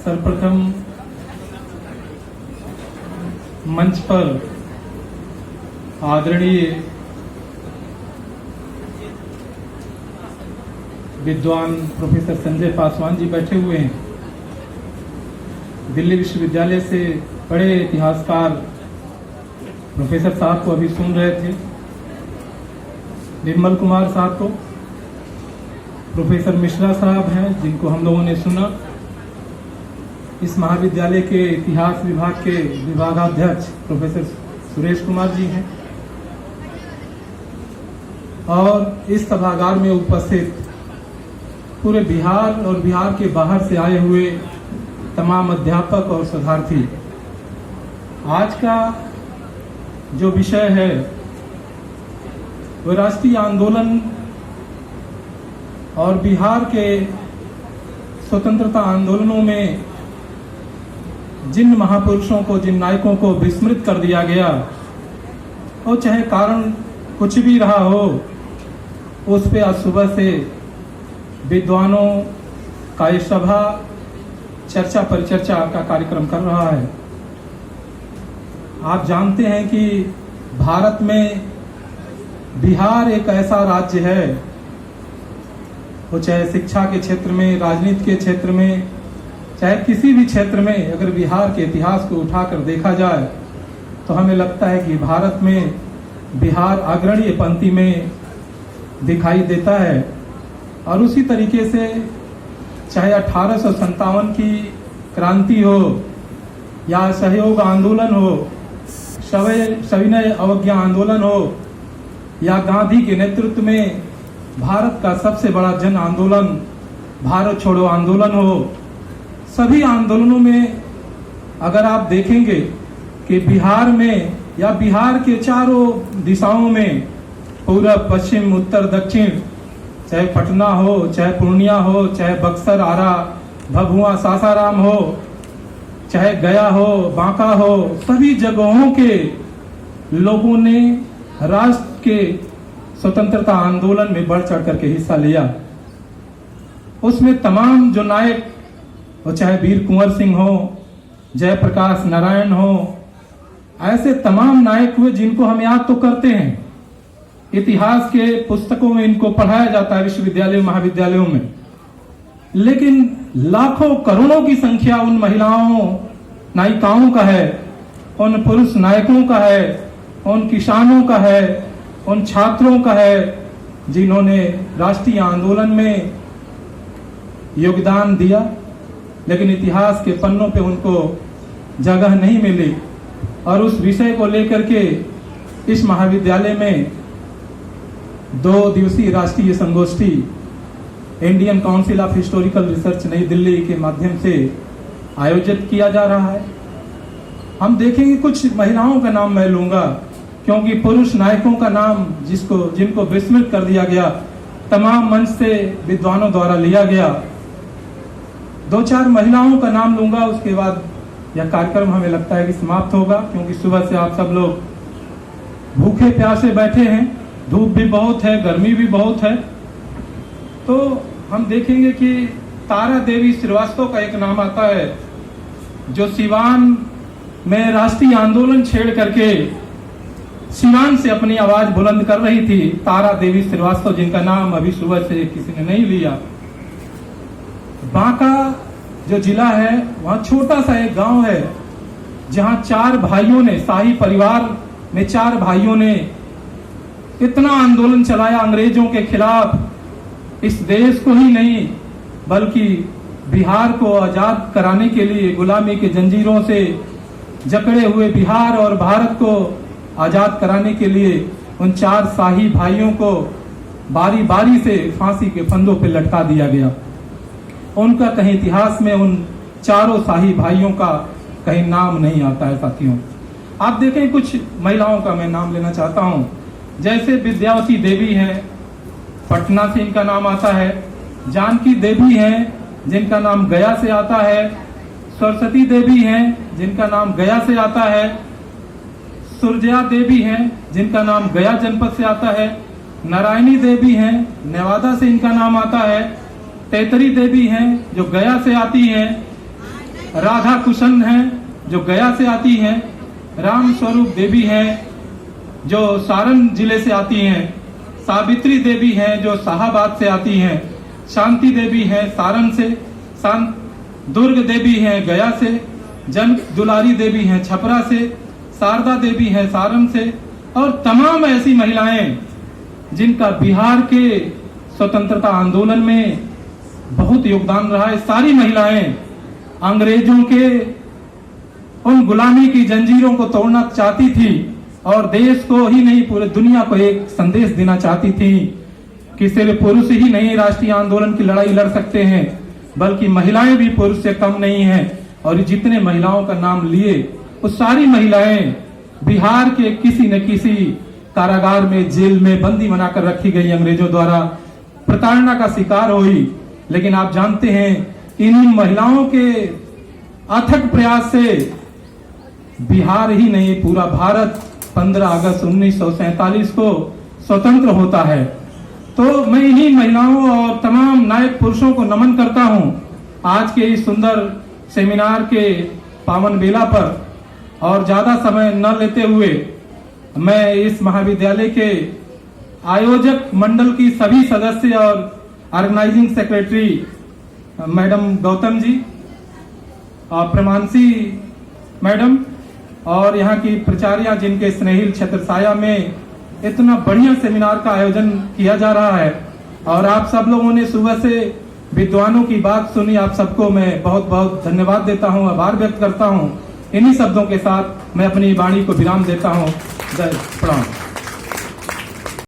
सर्वप्रथम मंच पर आदरणीय विद्वान प्रोफेसर संजय पासवान जी बैठे हुए हैं। दिल्ली विश्वविद्यालय से बड़े इतिहासकार प्रोफेसर साहब को अभी सुन रहे थे, निर्मल कुमार साहब को, प्रोफेसर मिश्रा साहब हैं जिनको हम लोगों ने सुना। इस महाविद्यालय के इतिहास विभाग के विभागाध्यक्ष प्रोफेसर सुरेश कुमार जी हैं और इस सभागार में उपस्थित पूरे बिहार और बिहार के बाहर से आए हुए तमाम अध्यापक और शोधार्थी। आज का जो विषय है वो राष्ट्रीय आंदोलन और बिहार के स्वतंत्रता आंदोलनों में जिन महापुरुषों को, जिन नायकों को विस्मृत कर दिया गया, और चाहे कारण कुछ भी रहा हो, उस पे आज सुबह से विद्वानों का ये सभा चर्चा परिचर्चा का कार्यक्रम कर रहा है। आप जानते हैं कि भारत में बिहार एक ऐसा राज्य है, वो चाहे शिक्षा के क्षेत्र में, राजनीति के क्षेत्र में, चाहे किसी भी क्षेत्र में, अगर बिहार के इतिहास को उठाकर देखा जाए तो हमें लगता है कि भारत में बिहार अग्रणी पंक्ति में दिखाई देता है। और उसी तरीके से चाहे 1857 की क्रांति हो या सहयोग आंदोलन हो, सविनय अवज्ञा आंदोलन हो या गांधी के नेतृत्व में भारत का सबसे बड़ा जन आंदोलन भारत छोड़ो आंदोलन हो, सभी आंदोलनों में अगर आप देखेंगे कि बिहार में या बिहार के चारों दिशाओं में, पूरब पश्चिम उत्तर दक्षिण, चाहे पटना हो, चाहे पूर्णिया हो, चाहे बक्सर आरा भभुआ सासाराम हो, चाहे गया हो, बांका हो, सभी जगहों के लोगों ने राष्ट्र के स्वतंत्रता आंदोलन में बढ़ चढ़ करके हिस्सा लिया। उसमें तमाम जो नायक, वो चाहे वीर कुंवर सिंह हो, जयप्रकाश नारायण हो, ऐसे तमाम नायक हुए जिनको हम याद तो करते हैं, इतिहास के पुस्तकों में इनको पढ़ाया जाता है विश्वविद्यालयों महाविद्यालयों में, लेकिन लाखों करोड़ों की संख्या उन महिलाओं नायिकाओं का है, उन पुरुष नायकों का है, उन किसानों का है, उन छात्रों का है जिन्होंने राष्ट्रीय आंदोलन में योगदान दिया, लेकिन इतिहास के पन्नों पे उनको जगह नहीं मिली। और उस विषय को लेकर के इस महाविद्यालय में 2 दिवसीय राष्ट्रीय संगोष्ठी Indian council of historical research नई दिल्ली के माध्यम से आयोजित किया जा रहा है। हम देखेंगे, कुछ महिलाओं का नाम मैं लूंगा क्योंकि पुरुष नायकों का नाम जिनको विस्मृत कर दिया गया, तमाम मंच से विद्वानों द्वारा लिया गया। 2-4 महिलाओं का नाम लूंगा, उसके बाद यह कार्यक्रम हमें लगता है कि समाप्त होगा, क्योंकि सुबह से आप सब लोग भूखे प्यासे बैठे हैं, धूप भी बहुत है, गर्मी भी बहुत है। तो हम देखेंगे कि तारा देवी श्रीवास्तव का एक नाम आता है, जो सिवान में राष्ट्रीय आंदोलन छेड़ करके सिवान से अपनी आवाज बुलंद कर रही थी। तारा देवी श्रीवास्तव, जिनका नाम अभी सुबह से किसी ने नहीं लिया। बांका जो जिला है, वहां छोटा सा एक गांव है जहां 4 भाइयों ने, शाही परिवार में 4 भाइयों ने इतना आंदोलन चलाया अंग्रेजों के खिलाफ, इस देश को ही नहीं बल्कि बिहार को आजाद कराने के लिए, गुलामी के जंजीरों से जकड़े हुए बिहार और भारत को आजाद कराने के लिए उन 4 शाही भाइयों को बारी बारी से फांसी के फंदों पर लटका दिया गया। उनका कहीं इतिहास में उन चारों शाही भाइयों का कहीं नाम नहीं आता है। साथियों, आप देखें, कुछ महिलाओं का मैं नाम लेना चाहता हूं, जैसे विद्यावती देवी हैं, पटना से इनका नाम आता है। जानकी देवी हैं, जिनका नाम गया से आता है। सरस्वती देवी हैं, जिनका नाम गया से आता है। सुरजया देवी हैं, जिनका नाम गया जनपद से आता है। नारायणी देवी हैं, नेवादा से इनका नाम आता है। तेतरी देवी हैं, जो गया से आती हैं। राधा कुशन हैं जो गया से आती हैं, राम स्वरूप देवी हैं जो सारण जिले से आती हैं, सावित्री देवी हैं जो शाहाबाद से आती हैं, शांति देवी हैं सारण से, दुर्ग देवी हैं गया से, जन दुलारी देवी हैं छपरा से, शारदा देवी हैं सारण से, और तमाम ऐसी महिलाएं जिनका बिहार के स्वतंत्रता आंदोलन में बहुत योगदान रहा है। सारी महिलाएं अंग्रेजों के उन गुलामी की जंजीरों को तोड़ना चाहती थी और देश को ही नहीं पूरे दुनिया को एक संदेश देना चाहती थी कि सिर्फ पुरुष ही नहीं राष्ट्रीय आंदोलन की लड़ाई लड़ सकते हैं, बल्कि महिलाएं भी पुरुष से कम नहीं हैं। और जितने महिलाओं का नाम लिए वो सारी महिलाएं बिहार के किसी न किसी कारागार में, जेल में बंदी बनाकर रखी गई, अंग्रेजों द्वारा प्रताड़ना का शिकार हुई। लेकिन आप जानते हैं इन महिलाओं के अथक प्रयास से बिहार ही नहीं पूरा भारत 15 अगस्त 1947 को स्वतंत्र होता है। तो मैं इन्हीं महिलाओं और तमाम नायक पुरुषों को नमन करता हूं आज के इस सुंदर सेमिनार के पावन बेला पर। और ज्यादा समय न लेते हुए मैं इस महाविद्यालय के आयोजक मंडल की सभी सदस्य और organising secretary madam Gautam ji और प्रमांसी मैडम और यहाँ की प्राचार्या जिनके स्नेहिल छत्रसाया में इतना बढ़िया सेमिनार का आयोजन किया जा रहा है, और आप सब लोगों ने सुबह से विद्वानों की बात सुनी, आप सबको मैं बहुत बहुत धन्यवाद देता हूँ, आभार व्यक्त करता हूँ। इन्हीं शब्दों के साथ मैं अपनी वाणी को विराम देता हूँ। जय प्रणाम।